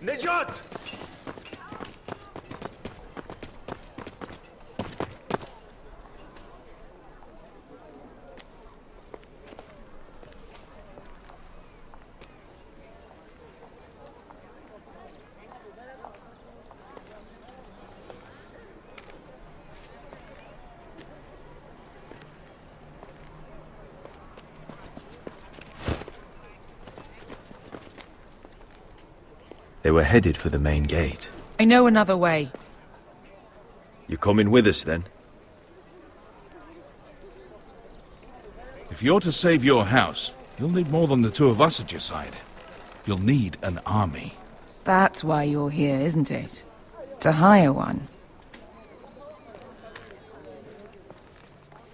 Nejat! They were headed for the main gate. I know another way. You coming with us then? If you're to save your house, you'll need more than the two of us at your side. You'll need an army. That's why you're here, isn't it? To hire one.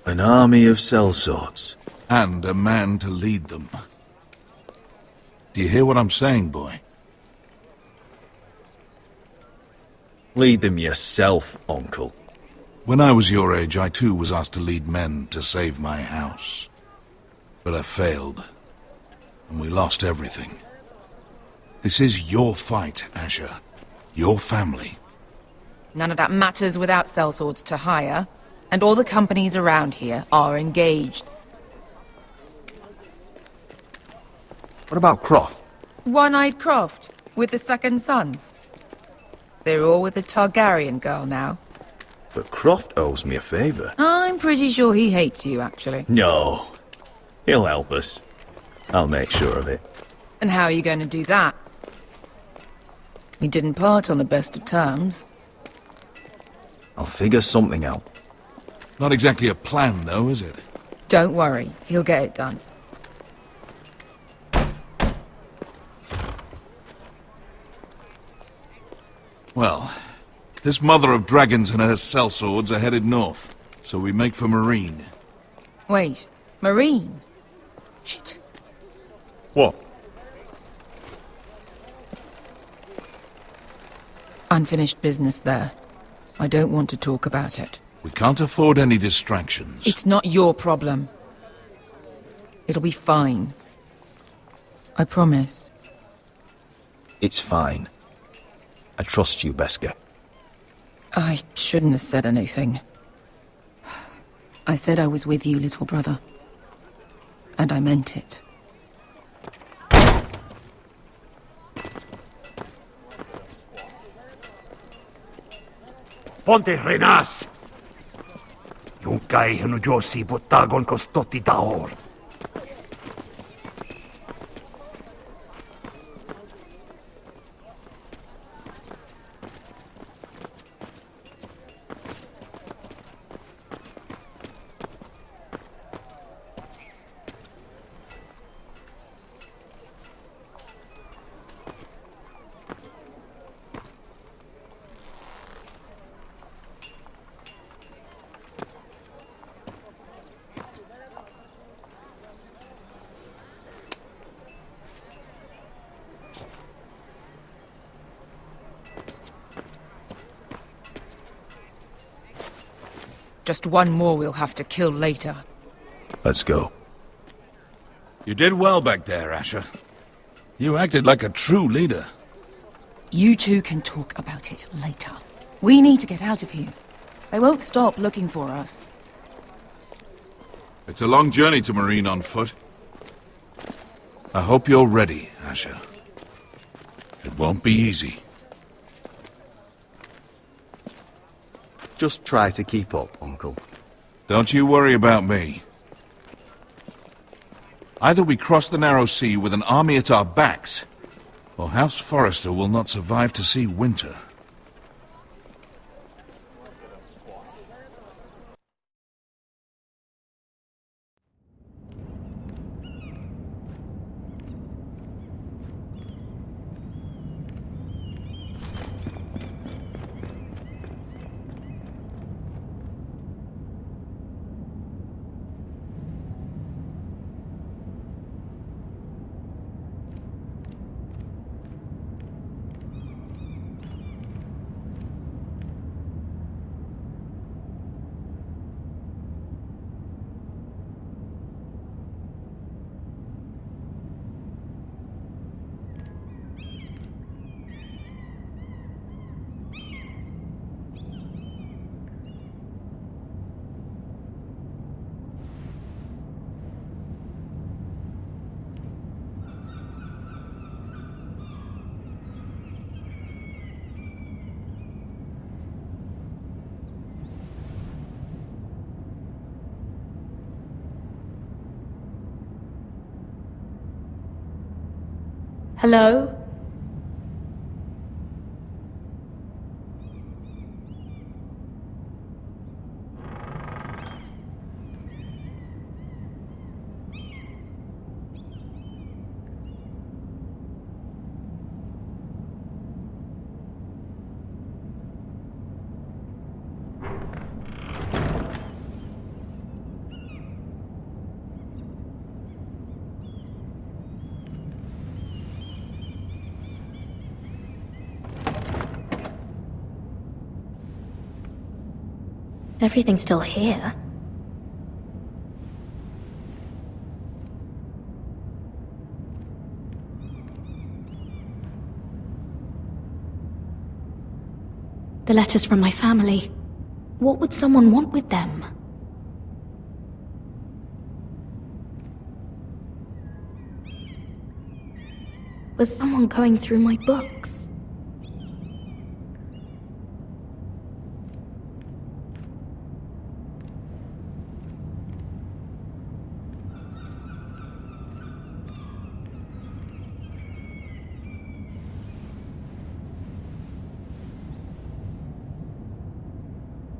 An army of sellswords. And a man to lead them. Do you hear what I'm saying, boy? Lead them yourself, uncle. When I was your age, I too was asked to lead men to save my house. But I failed. And we lost everything. This is your fight, Asher. Your family. None of that matters without sellswords to hire. And all the companies around here are engaged. What about Croft? One-eyed Croft, with the second sons. They're all with the Targaryen girl now. But Croft owes me a favour. I'm pretty sure he hates you, actually. No. He'll help us. I'll make sure of it. And how are you going to do that? We didn't part on the best of terms. I'll figure something out. Not exactly a plan, though, is it? Don't worry, he'll get it done. Well, this mother of dragons and her sellswords are headed north, so we make for Marine. Wait, Marine? Shit. What? Unfinished business there. I don't want to talk about it. We can't afford any distractions. It's not your problem. It'll be fine. I promise. It's fine. I trust you, Beskar. I shouldn't have said anything. I said I was with you, little brother. And I meant it. Ponte Renas! Yung kay Hanujosi butagon ko stoti daor. Just one more we'll have to kill later. Let's go. You did well back there, Asher. You acted like a true leader. You two can talk about it later. We need to get out of here. They won't stop looking for us. It's a long journey to Marine on foot. I hope you're ready, Asher. It won't be easy. Just try to keep up, Uncle. Don't you worry about me. Either we cross the narrow sea with an army at our backs, or House Forrester will not survive to see winter. Hello? Everything's still here. The letters from my family. What would someone want with them? Was someone going through my books?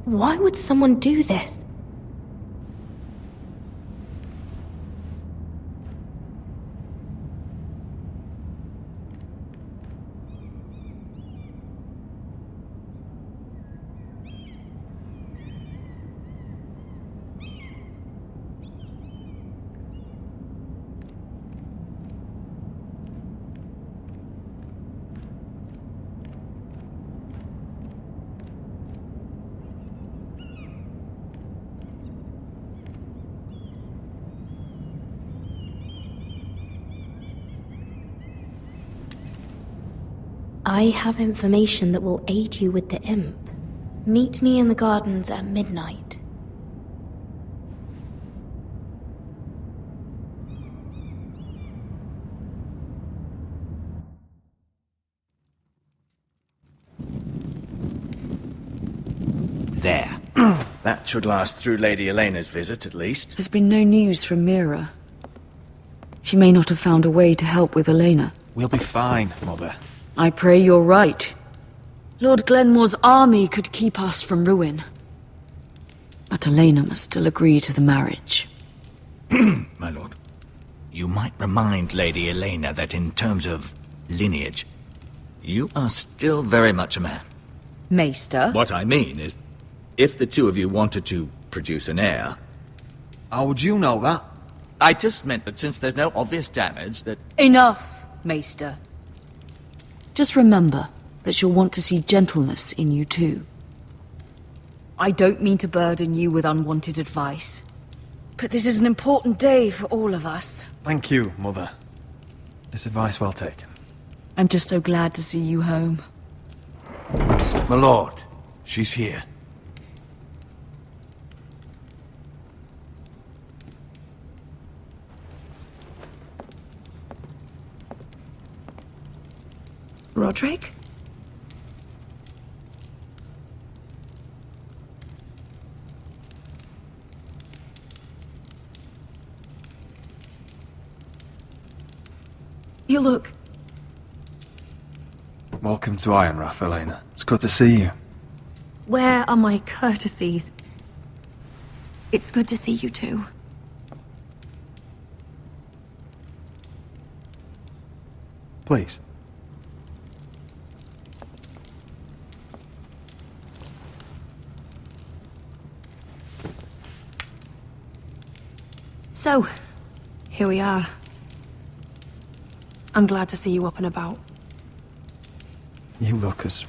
Why would someone do this? I have information that will aid you with the imp. Meet me in the gardens at midnight. There. That should last through Lady Elena's visit, at least. There's been no news from Mira. She may not have found a way to help with Elena. We'll be fine, Mother. I pray you're right. Lord Glenmore's army could keep us from ruin. But Elena must still agree to the marriage. My lord, you might remind Lady Elena that in terms of lineage, you are still very much a man. Maester? What I mean is, if the two of you wanted to produce an heir... How would you know that? I just meant that since there's no obvious damage, that... Enough, Maester. Just remember that you'll want to see gentleness in you too. I don't mean to burden you with unwanted advice, but this is an important day for all of us. Thank you, Mother. This advice well taken. I'm just so glad to see you home. My lord, she's here. Roderick? You look... Welcome to Ironrath, Elena. It's good to see you. Where are my courtesies? It's good to see you too. Please. So, here we are. I'm glad to see you up and about. You look as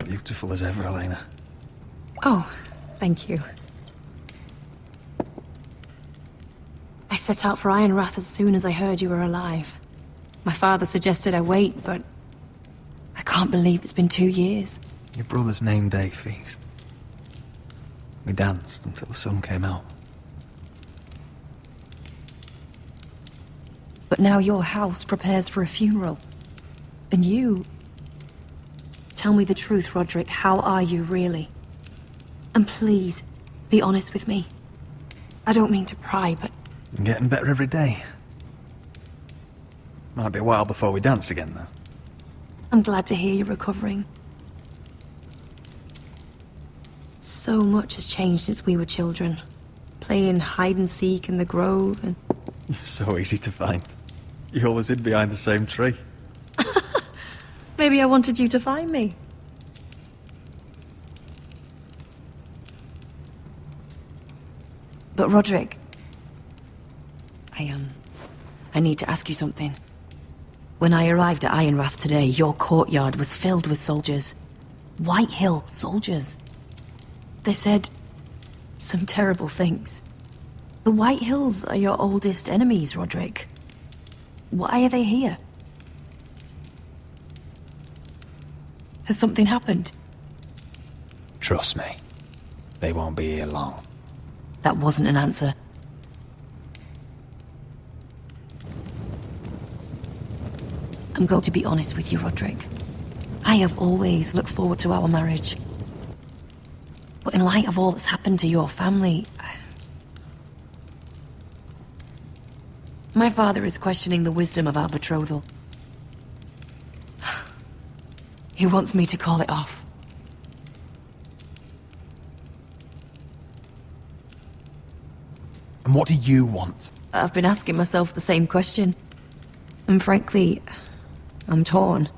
beautiful as ever, Elena. Oh, thank you. I set out for Ironrath as soon as I heard you were alive. My father suggested I wait, but I can't believe it's been 2 years. Your brother's name day feast. We danced until the sun came out. But now your house prepares for a funeral. And you... Tell me the truth, Roderick. How are you, really? And please, be honest with me. I don't mean to pry, but... I'm getting better every day. Might be a while before we dance again, though. I'm glad to hear you're recovering. So much has changed since we were children. Playing hide and seek in the grove and... You're so easy to find. You always hid behind the same tree. Maybe I wanted you to find me. But Roderick... I need to ask you something. When I arrived at Ironrath today, your courtyard was filled with soldiers. White Hill soldiers. They said some terrible things. The White Hills are your oldest enemies, Roderick. Why are they here? Has something happened? Trust me. They won't be here long. That wasn't an answer. I'm going to be honest with you, Roderick. I have always looked forward to our marriage. But in light of all that's happened to your family... My father is questioning the wisdom of our betrothal. He wants me to call it off. And what do you want? I've been asking myself the same question. And frankly, I'm torn.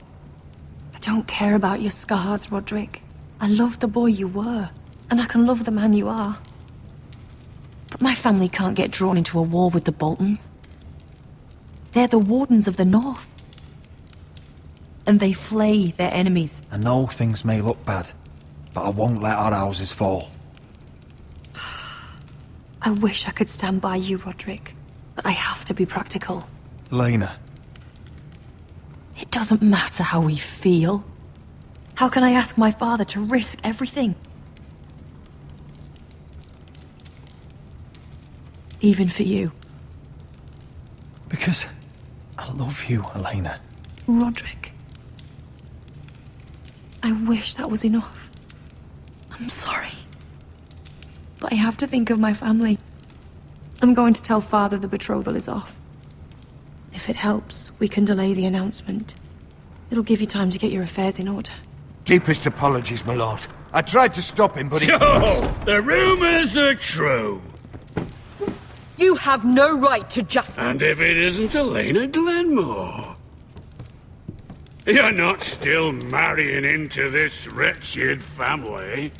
I don't care about your scars, Roderick. I love the boy you were, and I can love the man you are. But my family can't get drawn into a war with the Boltons. They're the Wardens of the North. And they flay their enemies. I know things may look bad, but I won't let our houses fall. I wish I could stand by you, Roderick, but I have to be practical. Elena. It doesn't matter how we feel. How can I ask my father to risk everything? Even for you. Because I love you, Elena. Roderick. I wish that was enough. I'm sorry. But I have to think of my family. I'm going to tell Father the betrothal is off. If it helps, we can delay the announcement. It'll give you time to get your affairs in order. Deepest apologies, my lord. I tried to stop him, but he... So, the rumors are true. You have no right to just... And if it isn't Elena Glenmore? You're not still marrying into this wretched family?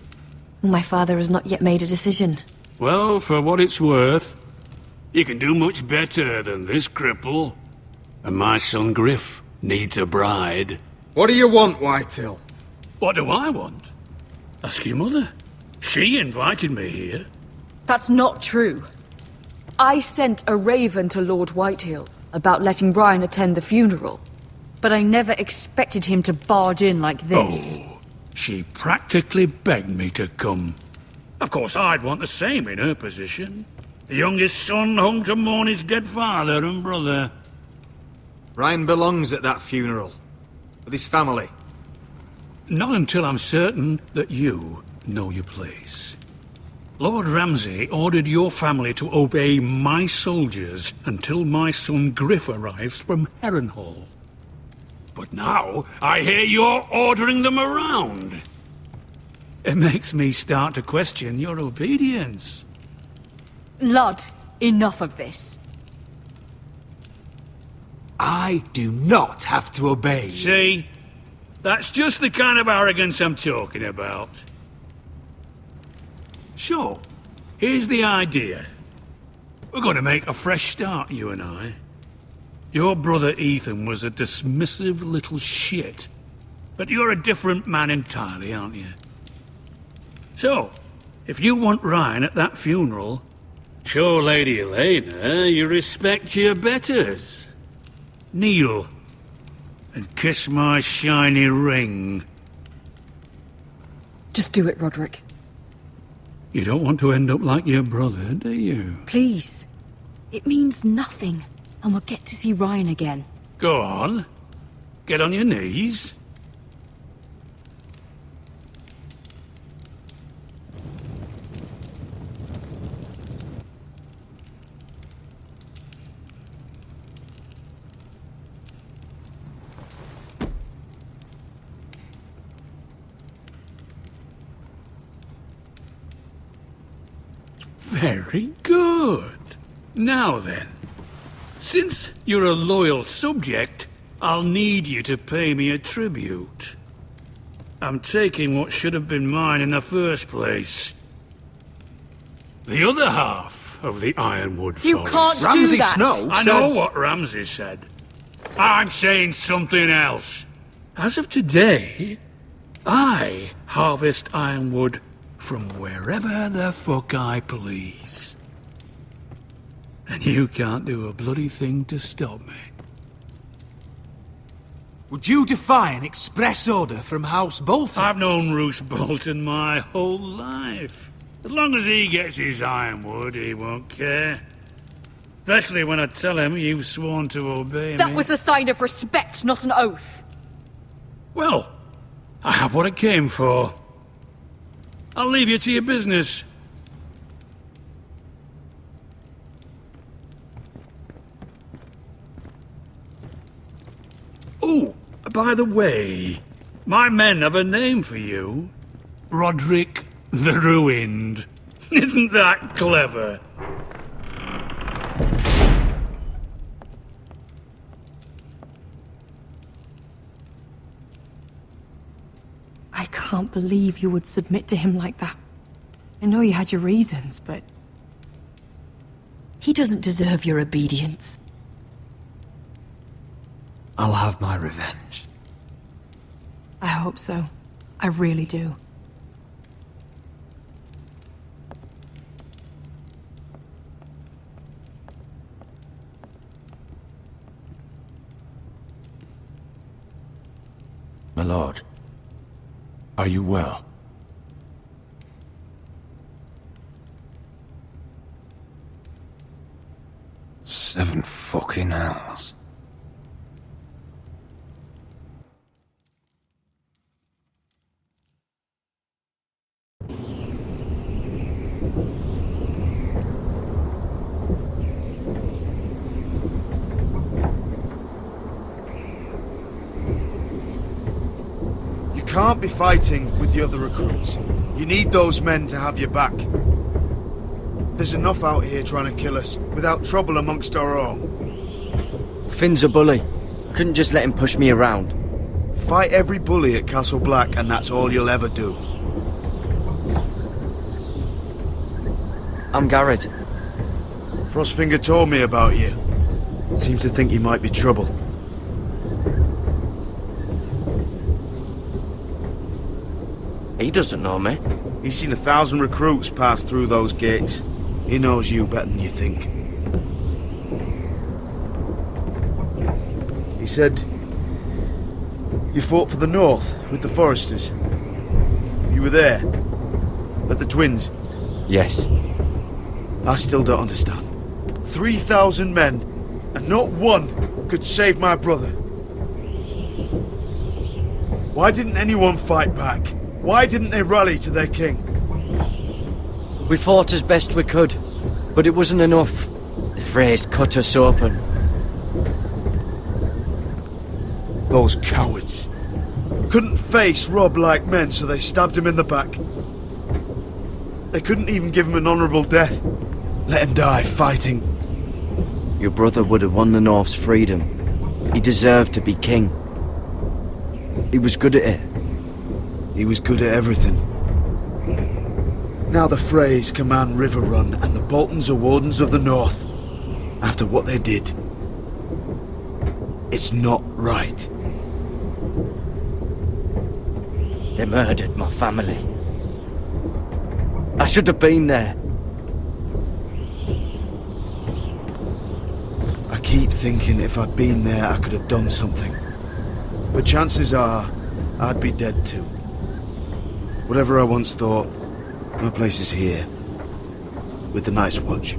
My father has not yet made a decision. Well, for what it's worth, you can do much better than this cripple. And my son Griff needs a bride. What do you want, Whitehill? What do I want? Ask your mother. She invited me here. That's not true. I sent a raven to Lord Whitehill about letting Brian attend the funeral. But I never expected him to barge in like this. Oh, she practically begged me to come. Of course, I'd want the same in her position. The youngest son home to mourn his dead father and brother. Ryan belongs at that funeral. With his family. Not until I'm certain that you know your place. Lord Ramsay ordered your family to obey my soldiers until my son Griff arrives from Harrenhal. But now, I hear you're ordering them around. It makes me start to question your obedience. Lud, enough of this. I do not have to obey you. See? That's just the kind of arrogance I'm talking about. So, here's the idea. We're going to make a fresh start, you and I. Your brother Ethan was a dismissive little shit. But you're a different man entirely, aren't you? So, if you want Ryan at that funeral, show Lady Elena you respect your betters. Kneel and kiss my shiny ring. Just do it, Roderick. You don't want to end up like your brother, do you? Please. It means nothing, and we'll get to see Ryan again. Go on. Get on your knees. Very good. Now then, since you're a loyal subject, I'll need you to pay me a tribute. I'm taking what should have been mine in the first place. The other half of the Ironwood Forest. You can't do that! I know what Ramsay said. I'm saying something else. As of today, I harvest ironwood from wherever the fuck I please. And you can't do a bloody thing to stop me. Would you defy an express order from House Bolton? I've known Roose Bolton my whole life. As long as he gets his ironwood, he won't care. Especially when I tell him you've sworn to obey me. That was a sign of respect, not an oath. Well, I have what I came for. I'll leave you to your business. Oh, by the way, my men have a name for you. Roderick the Ruined. Isn't that clever? I can't believe you would submit to him like that. I know you had your reasons, but... he doesn't deserve your obedience. I'll have my revenge. I hope so. I really do. My lord, are you well? 7 fucking hours. You can't be fighting with the other recruits. You need those men to have your back. There's enough out here trying to kill us, without trouble amongst our own. Finn's a bully. I couldn't just let him push me around. Fight every bully at Castle Black, and that's all you'll ever do. I'm Garrett. Frostfinger told me about you. Seems to think you might be trouble. He doesn't know me. He's seen 1,000 recruits pass through those gates. He knows you better than you think. He said you fought for the North with the Forresters. You were there at the Twins. Yes. I still don't understand. 3,000 men, and not one could save my brother. Why didn't anyone fight back? Why didn't they rally to their king? We fought as best we could, but it wasn't enough. The Freys cut us open. Those cowards. Couldn't face Rob like men, so they stabbed him in the back. They couldn't even give him an honourable death. Let him die fighting. Your brother would have won the North's freedom. He deserved to be king. He was good at it. He was good at everything. Now the Freys command River Run, and the Boltons are Wardens of the North. After what they did. It's not right. They murdered my family. I should have been there. I keep thinking if I'd been there, I could have done something. But chances are, I'd be dead too. Whatever I once thought, my place is here, with the Night's Watch.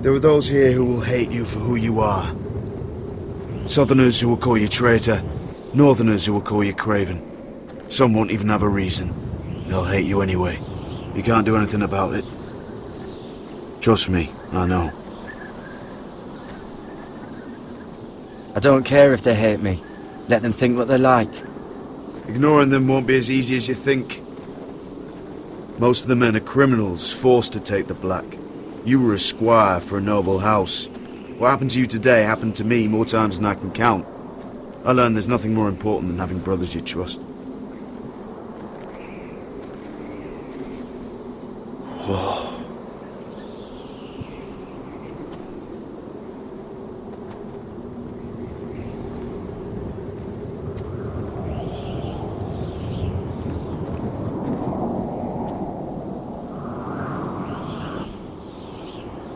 There are those here who will hate you for who you are. Southerners who will call you traitor, Northerners who will call you craven. Some won't even have a reason. They'll hate you anyway. You can't do anything about it. Trust me, I know. I don't care if they hate me. Let them think what they like. Ignoring them won't be as easy as you think. Most of the men are criminals, forced to take the black. You were a squire for a noble house. What happened to you today happened to me more times than I can count. I learned there's nothing more important than having brothers you trust. Whoa.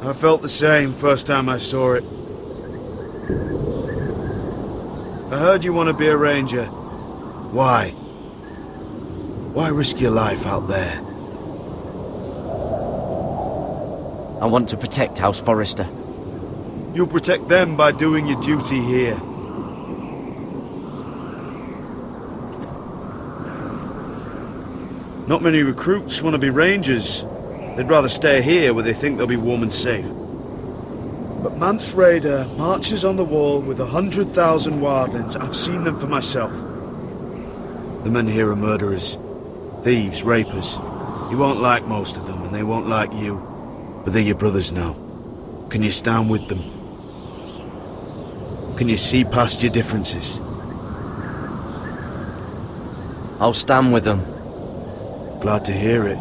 I felt the same first time I saw it. I heard you want to be a ranger. Why? Why risk your life out there? I want to protect House Forrester. You'll protect them by doing your duty here. Not many recruits want to be rangers. They'd rather stay here where they think they'll be warm and safe. But Mance Raider marches on the wall with 100,000 wildlings. I've seen them for myself. The men here are murderers, thieves, rapers. You won't like most of them, and they won't like you. But they're your brothers now. Can you stand with them? Can you see past your differences? I'll stand with them. Glad to hear it.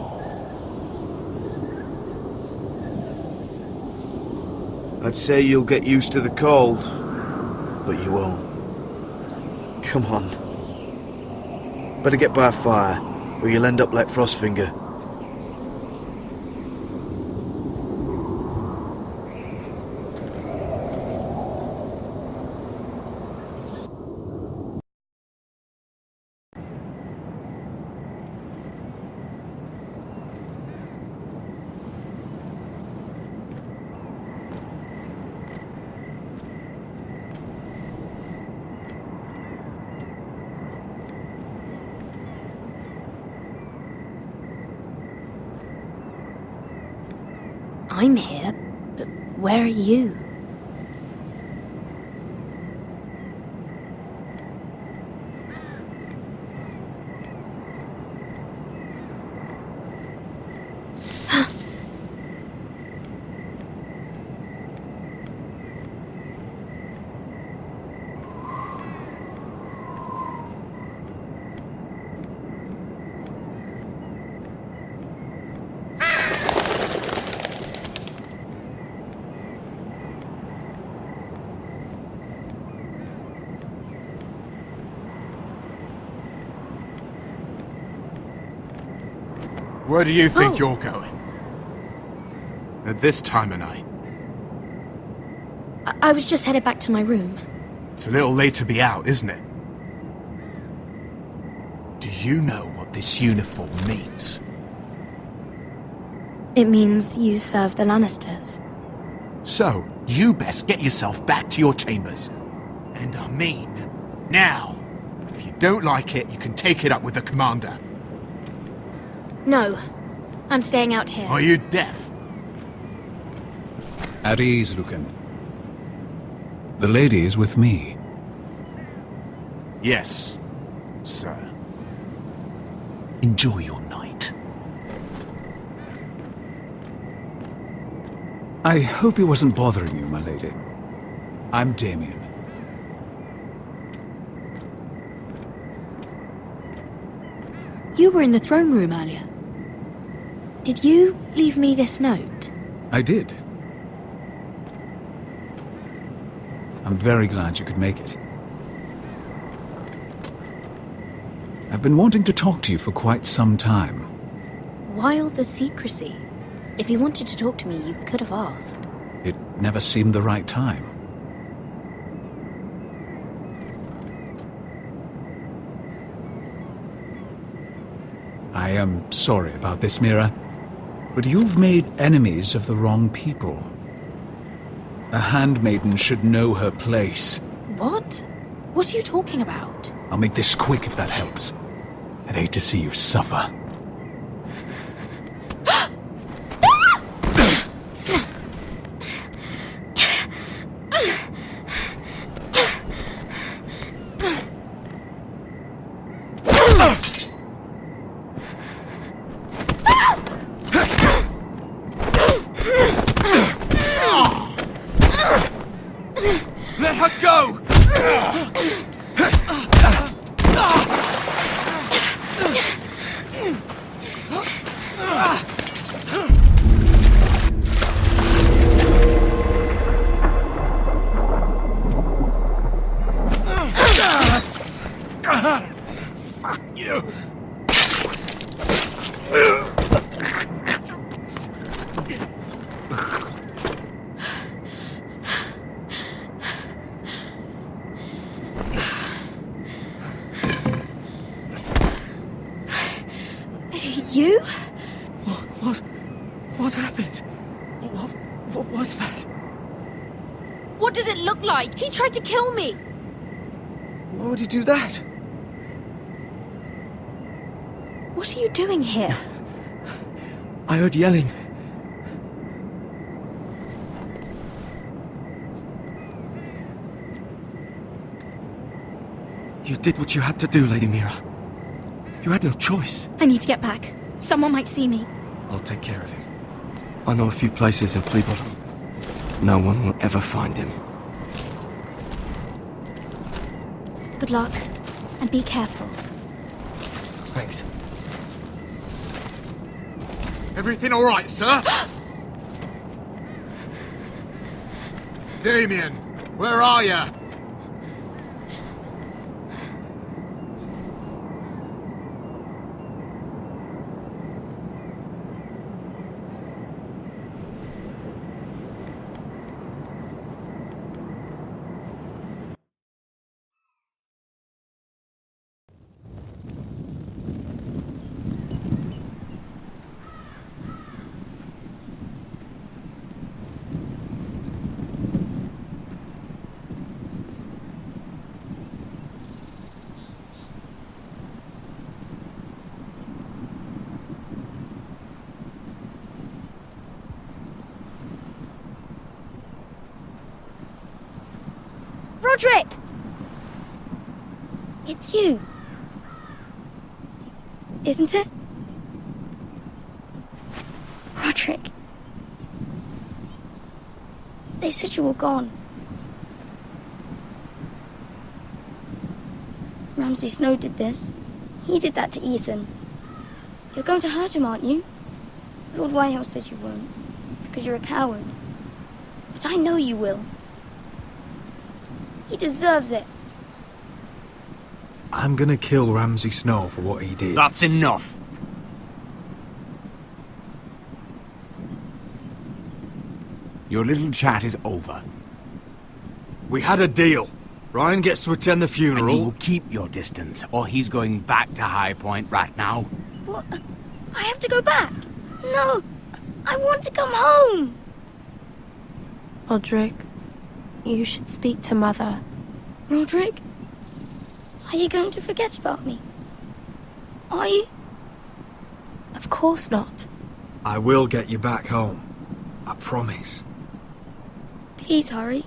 I'd say you'll get used to the cold, but you won't. Come on. Better get by a fire, or you'll end up like Frostfinger. I'm here, but where are you? Where do you think you're going? At this time of night? I was just headed back to my room. It's a little late to be out, isn't it? Do you know what this uniform means? It means you serve the Lannisters. So, you best get yourself back to your chambers. And I mean, now. If you don't like it, you can take it up with the commander. No, I'm staying out here. Are you deaf? At ease, Lucan. The lady is with me. Yes, sir. Enjoy your night. I hope he wasn't bothering you, my lady. I'm Damien. You were in the throne room earlier. Did you leave me this note? I did. I'm very glad you could make it. I've been wanting to talk to you for quite some time. Why all the secrecy? If you wanted to talk to me, you could have asked. It never seemed the right time. I am sorry about this, Mira, but you've made enemies of the wrong people. A handmaiden should know her place. What? What are you talking about? I'll make this quick if that helps. I'd hate to see you suffer. Let her go! Fuck you! You? What happened? What was that? What does it look like? He tried to kill me! Why would he do that? What are you doing here? I heard yelling. You did what you had to do, Lady Mira. You had no choice. I need to get back. Someone might see me. I'll take care of him. I know a few places in Fleabottom. No one will ever find him. Good luck, and be careful. Thanks. Everything all right, sir? Damien, where are you? Roderick! It's you. Isn't it? Roderick. They said you were gone. Ramsay Snow did this. He did that to Ethan. You're going to hurt him, aren't you? Lord Whitehouse says you won't, because you're a coward. But I know you will. He deserves it. I'm gonna kill Ramsay Snow for what he did. That's enough. Your little chat is over. We had a deal. Ryan gets to attend the funeral. And you will keep your distance, or he's going back to High Point right now. What? I have to go back? No! I want to come home! Roderick, you should speak to Mother. Roderick? Are you going to forget about me? Are you? Of course not. I will get you back home. I promise. Please hurry.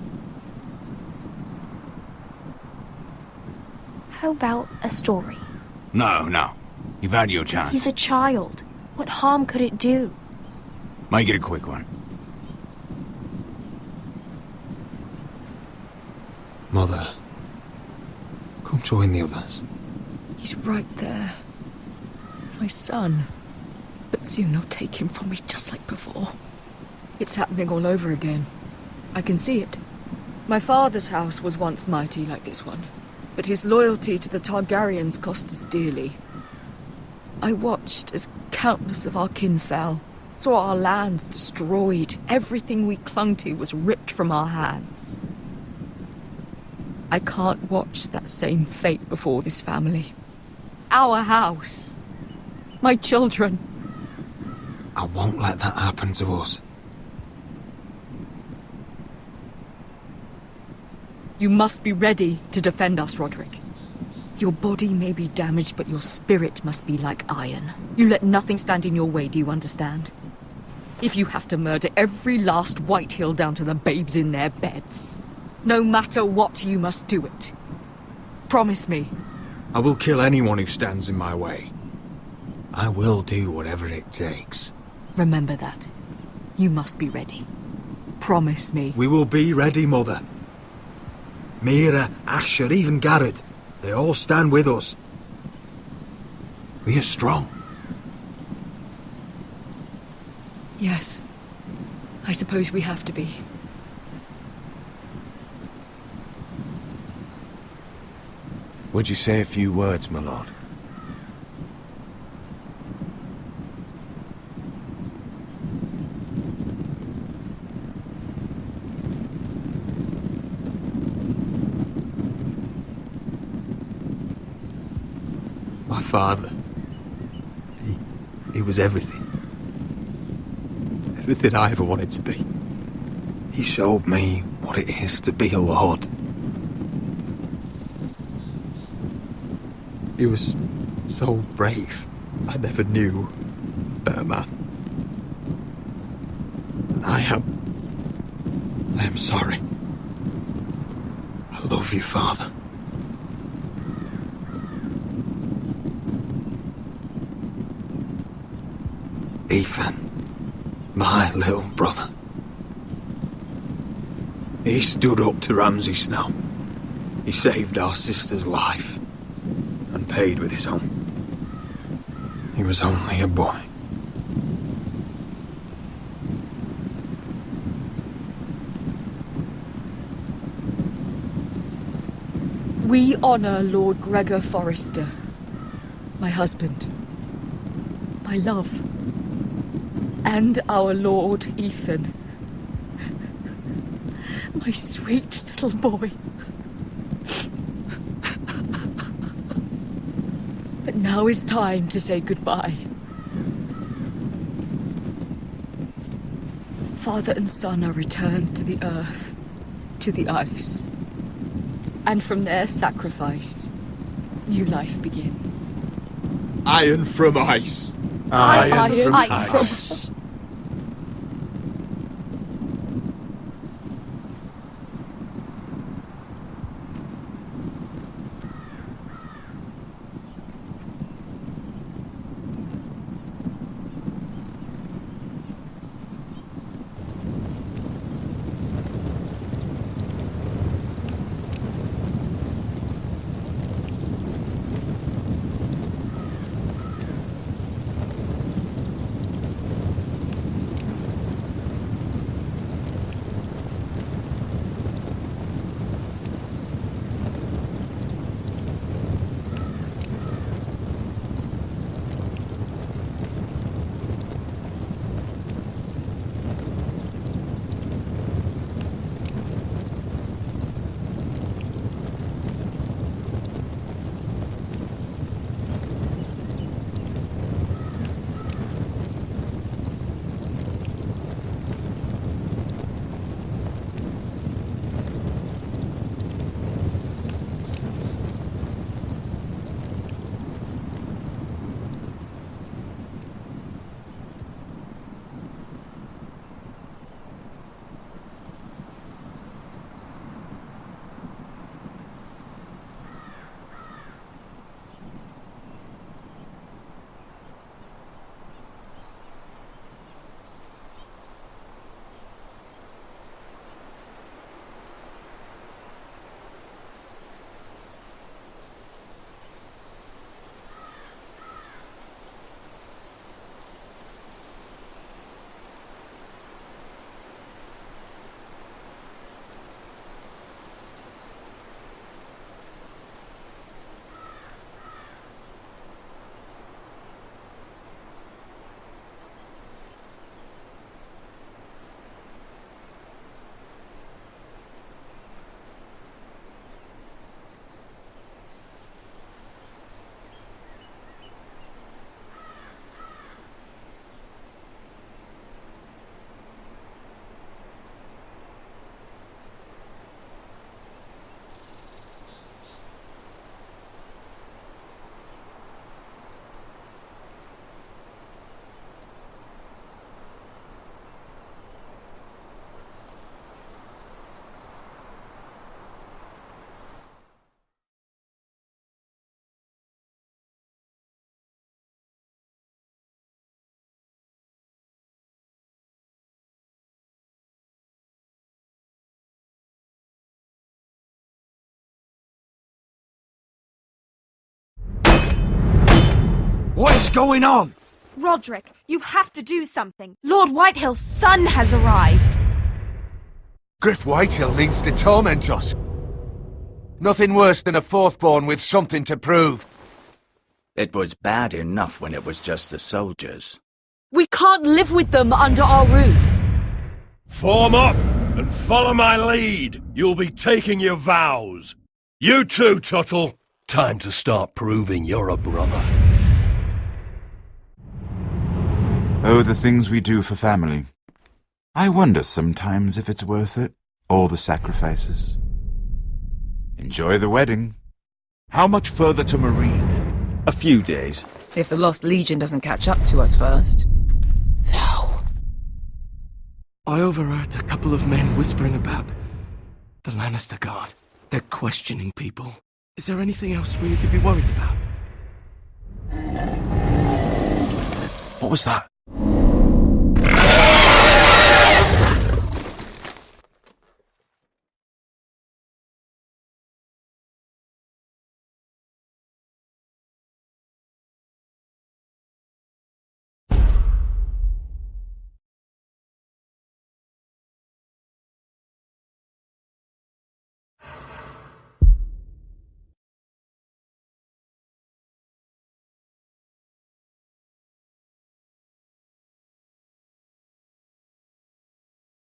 How about a story? No. You've had your chance. He's a child. What harm could it do? Make it a quick one. Mother, come join the others. He's right there. My son. But soon they'll take him from me just like before. It's happening all over again. I can see it. My father's house was once mighty like this one, but his loyalty to the Targaryens cost us dearly. I watched as countless of our kin fell, saw our lands destroyed, everything we clung to was ripped from our hands. I can't watch that same fate before this family. Our house. My children. I won't let that happen to us. You must be ready to defend us, Roderick. Your body may be damaged, but your spirit must be like iron. You let nothing stand in your way, do you understand? If you have to murder every last Whitehill down to the babes in their beds, no matter what, you must do it. Promise me. I will kill anyone who stands in my way. I will do whatever it takes. Remember that. You must be ready. Promise me. We will be ready, Mother. Mira, Asher, even Garrett. They all stand with us. We are strong. Yes. I suppose we have to be. Would you say a few words, my lord? My father. He was everything. Everything I ever wanted to be. He showed me what it is to be a lord. He was so brave. I never knew a better man. And I am sorry. I love you, Father. Ethan, my little brother. He stood up to Ramsay Snow. He saved our sister's life and paid with his own. He was only a boy. We honor Lord Gregor Forrester, my husband, my love, and our Lord Ethan, my sweet little boy. But now is time to say goodbye. Father and son are returned to the earth, to the ice. And from their sacrifice, new life begins. Iron from ice. Iron from ice. What is going on? Roderick, you have to do something. Lord Whitehill's son has arrived. Griff Whitehill means to torment us. Nothing worse than a fourthborn with something to prove. It was bad enough when it was just the soldiers. We can't live with them under our roof. Form up and follow my lead. You'll be taking your vows. You too, Tuttle. Time to start proving you're a brother. Oh, the things we do for family. I wonder sometimes if it's worth it. All the sacrifices. Enjoy the wedding. How much further to Marine? A few days. If the Lost Legion doesn't catch up to us first. I overheard a couple of men whispering about the Lannister Guard. They're questioning people. Is there anything else we need to be worried about? What was that?